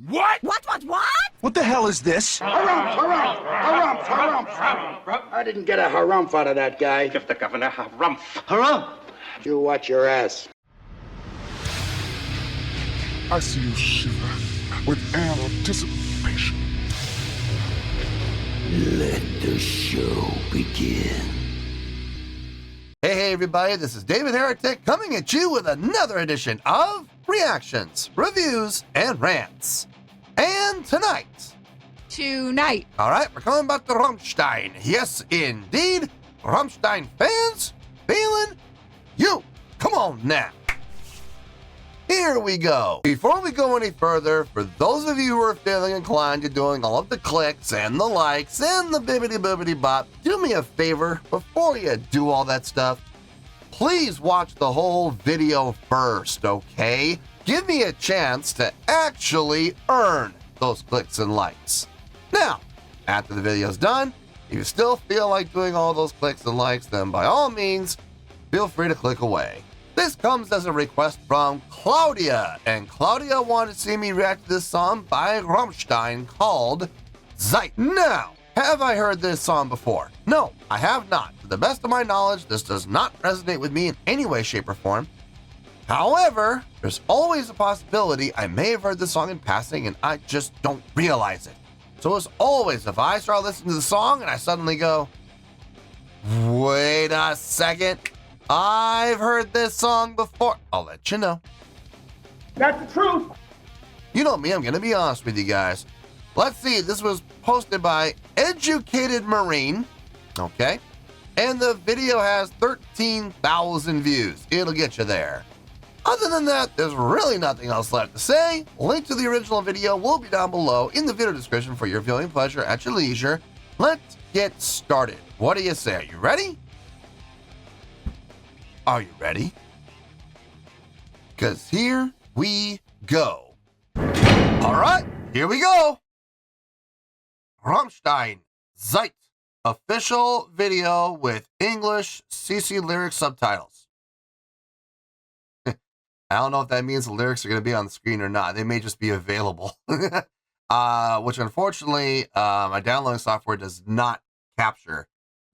What? What? What the hell is this? Harumph. I didn't get a harumph out of that guy. Give the governor harumph. Harumph? You watch your ass. I see you shiver with anticipation. Let the show begin. Hey everybody, this is David Heretic coming at you with another edition of Reactions, Reviews, and Rants. And tonight, alright, we're coming back to Rammstein. Yes, indeed, Rammstein Fans FEELIN YOU. Come on now. Here we go. Before we go any further, for those of you who are feeling inclined to doing all of the clicks and the likes and the bibbity-bobbity bop, do me a favor before you do all that stuff. Please watch the whole video first, okay? Give me a chance to actually earn those clicks and likes. Now, after the video's done, if you still feel like doing all those clicks and likes, then by all means, feel free to click away. This comes as a request from Claudia, and Claudia wanted to see me react to this song by Rammstein called Zeit. Now, have I heard this song before? No, I have not. To the best of my knowledge, this does not resonate with me in any way, shape, or form. However, there's always a possibility I may have heard this song in passing and I just don't realize it. So as always, if I start listening to the song and I suddenly go, wait a second, I've heard this song before, I'll let you know. That's the truth. You know me, I'm gonna be honest with you guys. Let's see, this was posted by Educated Marine, okay? And the video has 13,000 views. It'll get you there. Other than that, there's really nothing else left to say. Link to the original video will be down below in the video description for your viewing pleasure at your leisure. Let's get started. What do you say? Are you ready? Are you ready? Because here we go. All right, here we go. Rammstein, Zeit, official video with English CC lyric subtitles. I don't know if that means the lyrics are going to be on the screen or not. They may just be available. Which unfortunately, my downloading software does not capture.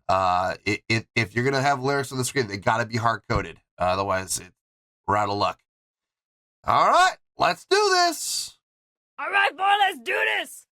If you're going to have lyrics on the screen, they got to be hard-coded. Otherwise, we're out of luck. All right, let's do this. All right, boy, let's do this.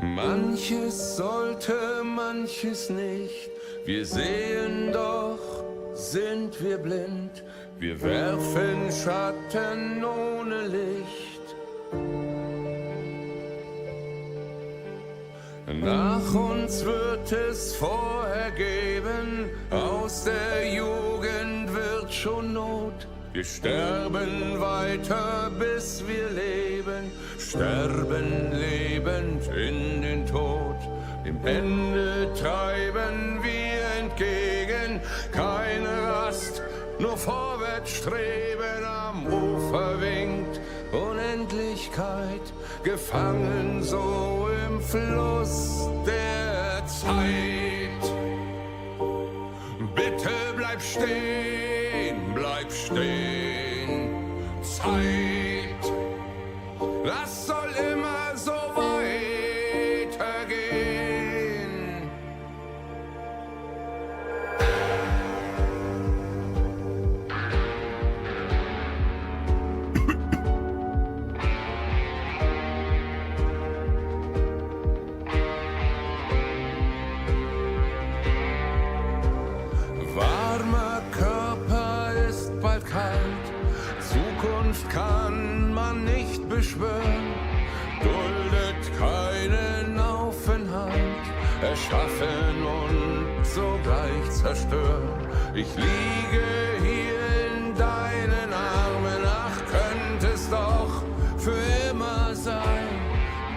Manches sollte, manches nicht. Wir sehen doch, sind wir blind. Wir werfen Schatten ohne Licht. Nach uns wird es vorher geben. Aus der Jugend wird schon Not. Wir sterben weiter, bis wir leben, sterben lebend in den Tod. Dem Ende treiben wir entgegen, keine Rast, nur vorwärts streben. Am Ufer winkt Unendlichkeit, gefangen so im Fluss der Zeit. Bitte bleib stehen, bleib stehen, Zeit, das soll immer so weitergehen. Warmer Körper ist bald kalt, Zukunft kann man nicht beschwören, duldet keinen Aufenthalt, erschaffen und sogleich zerstören. Ich liege hier in deinen Armen, ach, könnte es doch für immer sein.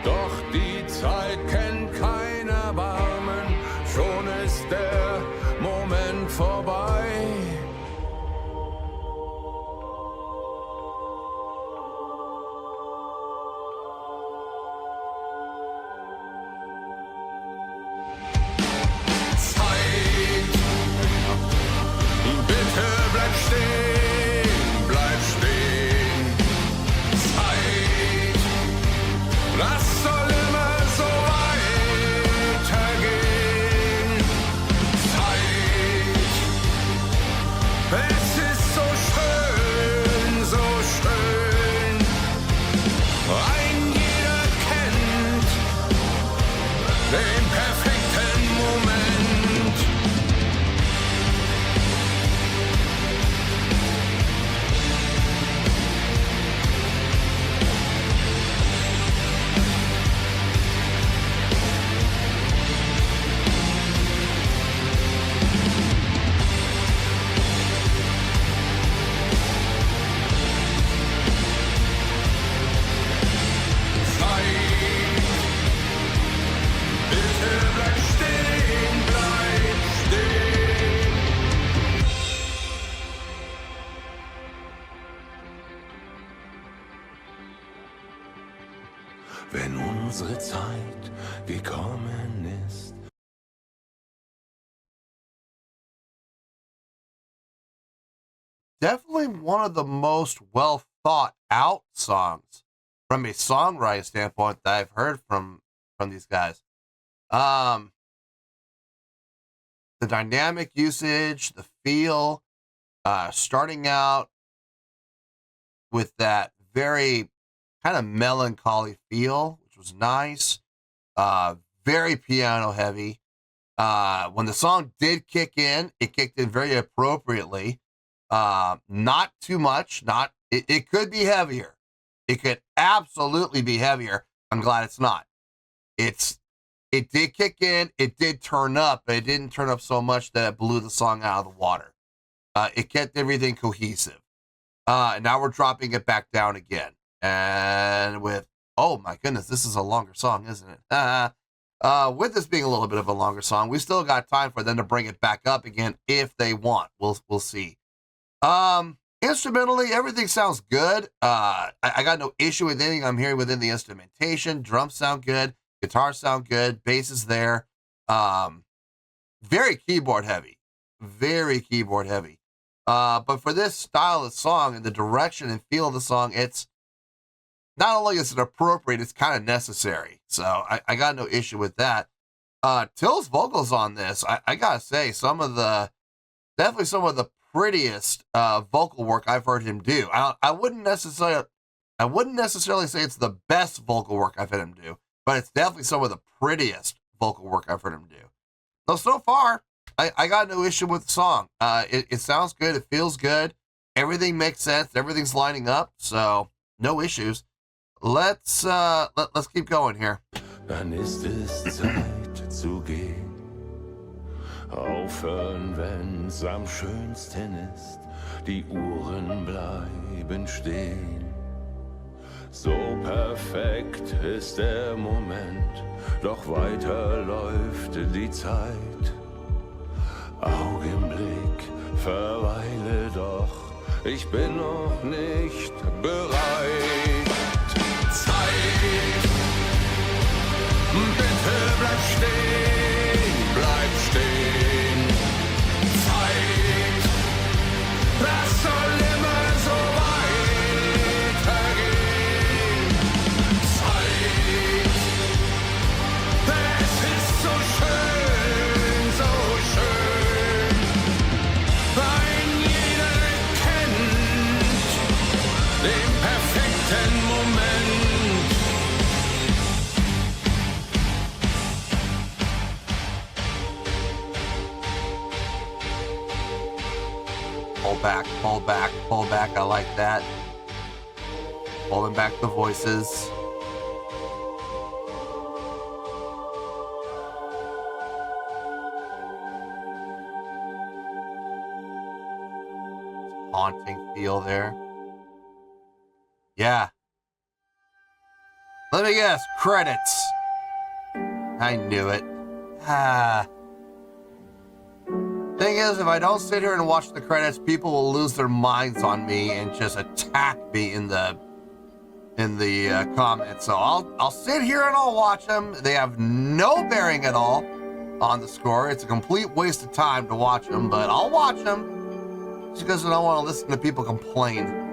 Doch die Zeit kennt kein Erbarmen, schon ist der Moment vorbei. Wenn unsere Zeit gekommen ist. Definitely one of the most well thought out songs from a songwriting standpoint that I've heard from these guys. The dynamic usage, the feel, starting out with that very kind of melancholy feel, which was nice. Very piano heavy. When the song did kick in, it kicked in very appropriately. Not too much. It could be heavier. It could absolutely be heavier. I'm glad it's not. It did kick in. It did turn up, but it didn't turn up so much that it blew the song out of the water. It kept everything cohesive. And now we're dropping it back down again. And with, oh my goodness, this is a longer song, isn't it? With this being a little bit of a longer song, we still got time for them to bring it back up again if they want. We'll see. Instrumentally, everything sounds good. I got no issue with anything I'm hearing within the instrumentation. Drums sound good. Guitars sound good. Bass is there. Very keyboard heavy. Very keyboard heavy. But for this style of song and the direction and feel of the song, it's not only is it appropriate, it's kind of necessary. So I got no issue with that. Till's vocals on this, I gotta say, definitely some of the prettiest vocal work I've heard him do. I wouldn't necessarily say it's the best vocal work I've heard him do, but it's definitely some of the prettiest vocal work I've heard him do. So far, I got no issue with the song. It sounds good. It feels good. Everything makes sense. Everything's lining up. So no issues. Let's keep going here. Dann ist es Zeit zu gehen. Aufhören, wenn's am schönsten ist. Die Uhren bleiben stehen. So perfekt ist der Moment, doch weiter läuft die Zeit. Augenblick, verweile doch, ich bin noch nicht bereit. Zeit, bitte bleib stehen, Zeit, das soll immer so weitergehen. Zeit, es ist so schön, weil jeder kennt den perfekten Moment. Pull back. I like that. Pulling back the voices. haunting feel there. Yeah. Let me guess. Credits. I knew it. Thing is, if I don't sit here and watch the credits, people will lose their minds on me and just attack me in the comments. So I'll sit here and I'll watch them. They have no bearing at all on the score. It's a complete waste of time to watch them, but I'll watch them just because I don't want to listen to people complain.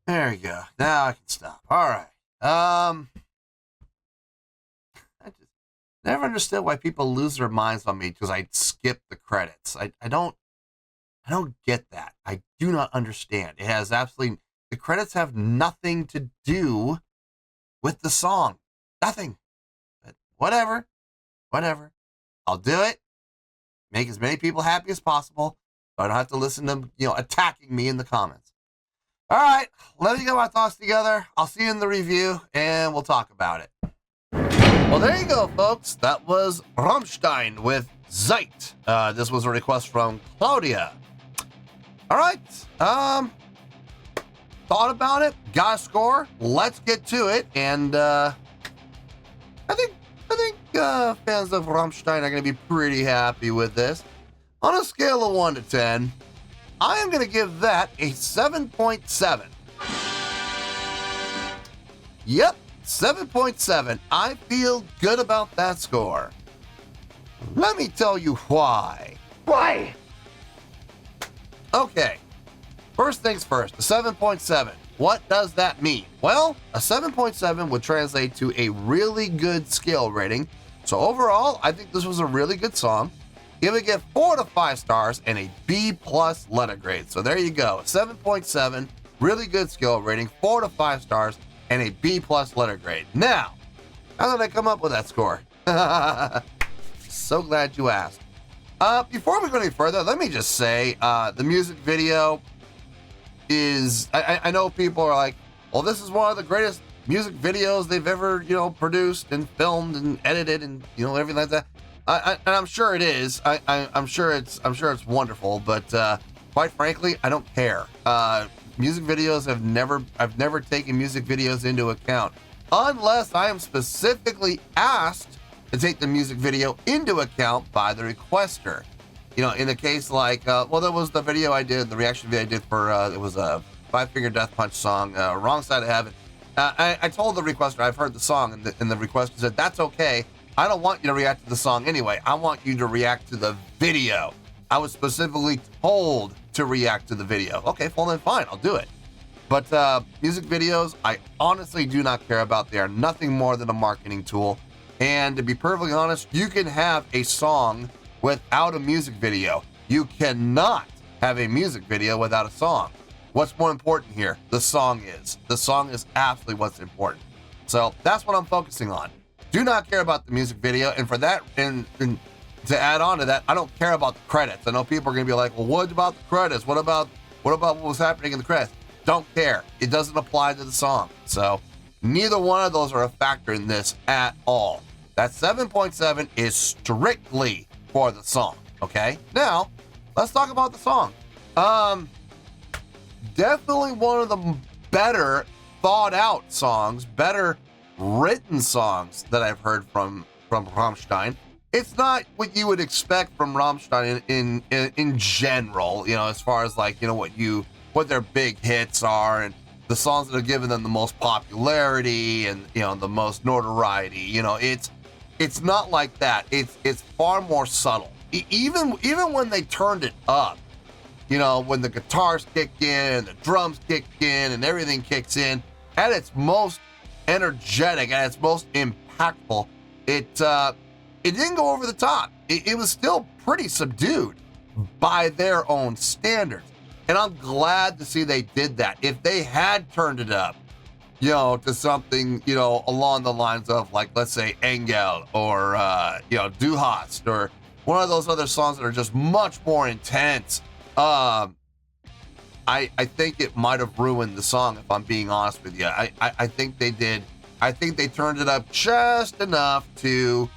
There you go. Now I can stop. All right. I just never understood why people lose their minds on me because I skip the credits. I don't get that. I do not understand. It has absolutely, the credits have nothing to do with the song. Nothing. But whatever. I'll do it. Make as many people happy as possible so I don't have to listen to them, attacking me in the comments. All right, let me get my thoughts together. I'll see you in the review, and we'll talk about it. Well, there you go, folks. That was Rammstein with Zeit. This was a request from Claudia. All right, thought about it, got a score. Let's get to it, and I think fans of Rammstein are going to be pretty happy with this. On a scale of 1 to 10. I am going to give that a 7.7. Yep, 7.7. I feel good about that score. Let me tell you why. Why? Okay, first things first, a 7.7. What does that mean? Well, a 7.7 would translate to a really good skill rating. So overall, I think this was a really good song. Giving it 4 to 5 stars and a B+ letter grade. So there you go, 7.7, really good skill rating, 4 to 5 stars, and a B+ letter grade. Now, how did I come up with that score? So glad you asked. Before we go any further, let me just say, the music video is, I know people are like, well, this is one of the greatest music videos they've ever, produced and filmed and edited and, everything like that. And I'm sure it is. I'm sure it's wonderful, but quite frankly, I don't care. Music videos I've never taken music videos into account unless I am specifically asked to take the music video into account by the requester. In a case like, there was the video I did, the reaction video I did for, it was a Five Finger Death Punch song, Wrong Side of Heaven. I told the requester I've heard the song, and the requester said, that's okay. I don't want you to react to the song anyway. I want you to react to the video. I was specifically told to react to the video. Okay, well then fine, I'll do it. But music videos, I honestly do not care about. They are nothing more than a marketing tool. And to be perfectly honest, you can have a song without a music video. You cannot have a music video without a song. What's more important here? The song is. The song is absolutely what's important. So that's what I'm focusing on. Do not care about the music video, and for that, and to add on to that, I don't care about the credits. I know people are going to be like, well, what about the credits? What about what was happening in the credits? Don't care. It doesn't apply to the song. So neither one of those are a factor in this at all. That 7.7 is strictly for the song. Okay? Now, let's talk about the song. Definitely one of the better thought out songs, better written songs that I've heard from Rammstein. It's not what you would expect from Rammstein in general, as far as like, what their big hits are and the songs that have given them the most popularity and, the most notoriety. It's not like that. It's far more subtle. Even when they turned it up, when the guitars kick in and the drums kick in and everything kicks in at its most energetic and its most impactful, it didn't go over the top. It was still pretty subdued by their own standards. And I'm glad to see they did that. If they had turned it up, you know, to something, you know, along the lines of, like, let's say Engel or, you know, Du Hast or one of those other songs that are just much more intense, I think it might have ruined the song, if I'm being honest with you. I think they did. I think they turned it up just enough to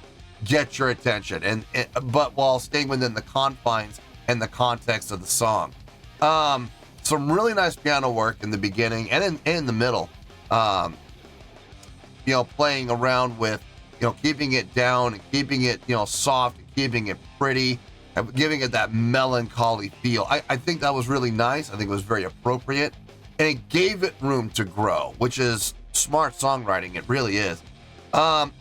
get your attention, but while staying within the confines and the context of the song. Some really nice piano work in the beginning and in the middle. You know, playing around with, you know, keeping it down and keeping it, you know, soft, and keeping it pretty, and giving it that melancholy feel. I think that was really nice. I think it was very appropriate, and it gave it room to grow, which is smart songwriting. It really is.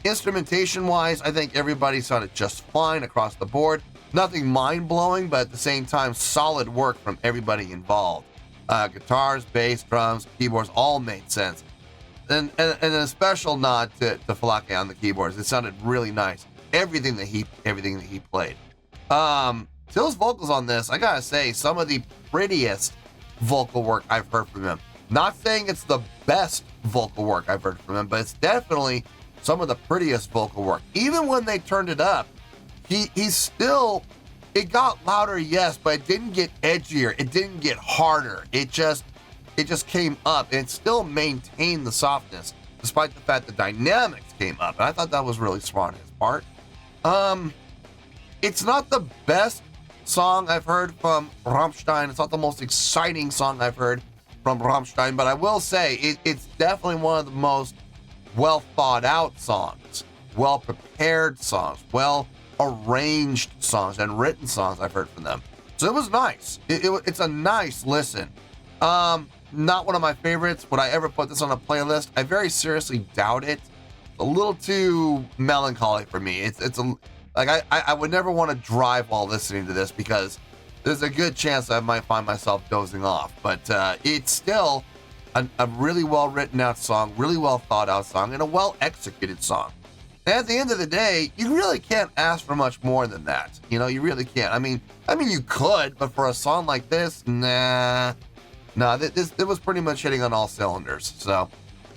Instrumentation wise, I think everybody sounded just fine across the board. Nothing mind-blowing, but at the same time, solid work from everybody involved. Guitars, bass, drums, keyboards all made sense. And a special nod to Falake on the keyboards. It sounded really nice. Everything that he played. Till's vocals on this, I gotta say, some of the prettiest vocal work I've heard from him. Not saying it's the best vocal work I've heard from him, but it's definitely some of the prettiest vocal work. Even when they turned it up, he's still, it got louder, yes, but it didn't get edgier. It didn't get harder. It just came up, and it still maintained the softness, despite the fact the dynamics came up. And I thought that was really smart on his part. It's not the best song I've heard from Rammstein. It's not the most exciting song I've heard from Rammstein, but I will say it's definitely one of the most well thought out songs, well prepared songs, well arranged songs and written songs I've heard from them. So it was nice. It's a nice listen. Not one of my favorites. Would I ever put this on a playlist? I very seriously doubt it. A little too melancholy for me. It's a, like, I would never want to drive while listening to this, because there's a good chance I might find myself dozing off. But it's still a really well written out song, really well thought out song, and a well executed song. And at the end of the day, you really can't ask for much more than that. You know, you really can't. I mean, you could, but for a song like this, nah. No, it was pretty much hitting on all cylinders. So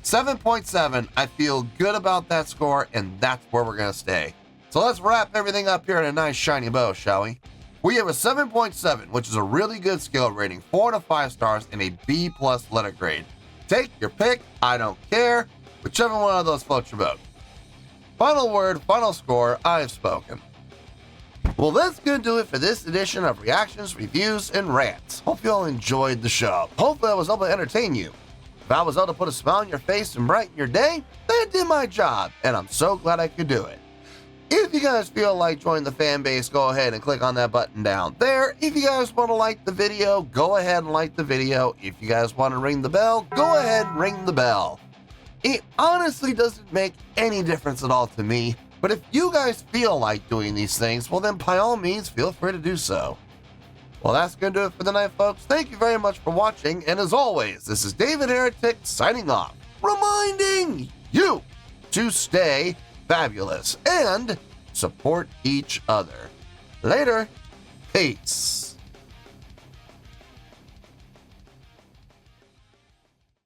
7.7, I feel good about that score, and that's where we're going to stay. So let's wrap everything up here in a nice shiny bow, shall we? We have a 7.7, which is a really good scale rating, 4 to 5 stars, and a B+ letter grade. Take your pick, I don't care, whichever one of those floats your boat. Final word, final score, I've spoken. Well, that's going to do it for this edition of Reactions, Reviews, and Rants. Hope you all enjoyed the show. Hopefully I was able to entertain you. If I was able to put a smile on your face and brighten your day, then I did my job, and I'm so glad I could do it. If you guys feel like joining the fan base, go ahead and click on that button down there. If you guys want to like the video, go ahead and like the video. If you guys want to ring the bell, go ahead and ring the bell. It honestly doesn't make any difference at all to me. But if you guys feel like doing these things, well then by all means, feel free to do so. Well, that's going to do it for the night, folks. Thank you very much for watching. And as always, this is David Heretic signing off, reminding you to stay fabulous and support each other. Later. Peace.